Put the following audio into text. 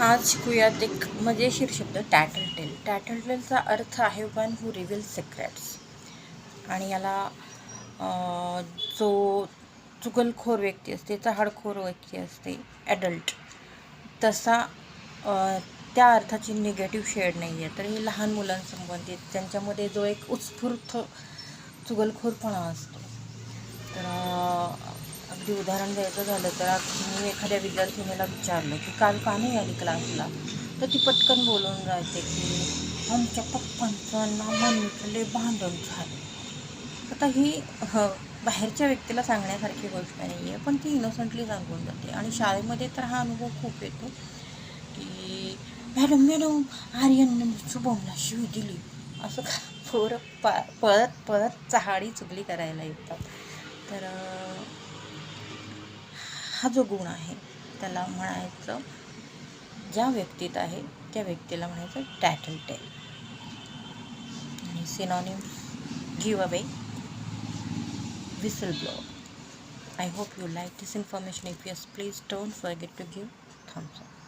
आज शिकूयात एक मजेशीर शब्द टॅटलटेल. टॅटलटेलचा अर्थ आहे वन हू रिव्हील सिक्रेट्स. आणि याला जो चुगलखोर व्यक्ती असते, चहाडखोर व्यक्ती असते, ॲडल्ट, तसा त्या अर्थाची निगेटिव्ह शेड नाही आहे. तर हे लहान मुलांसंबंधित त्यांच्यामध्ये जो एक उत्स्फूर्त चुगलखोरपणा असतो. तर अगदी उदाहरण द्यायचं झालं तर मी एखाद्या विद्यार्थिनीला विचारलं की काल का नाही आली क्लासला, तर ती पटकन बोलून राहते की आमच्या पप्पांचं ना मम्मीचं भांडण झालं. आता ही बाहेरच्या व्यक्तीला सांगण्यासारखी गोष्ट नाही आहे, पण ती इनोसंटली सांगून जाते. आणि शाळेमध्ये तर हा अनुभव खूप येतो की मॅडम मॅडम आर्यनने शुभमला शिवी दिली, असं पोरं पळत पळत चहाडी चुगली करायला येतात. तर हा जो गुण आहे त्याला म्हणायचं, ज्या व्यक्तीत आहे त्या व्यक्तीला म्हणायचं टॅटलटेल. आणि synonyms: give away, whistleblower. I hope you like this information. If yes, please don't forget to give thumbs up.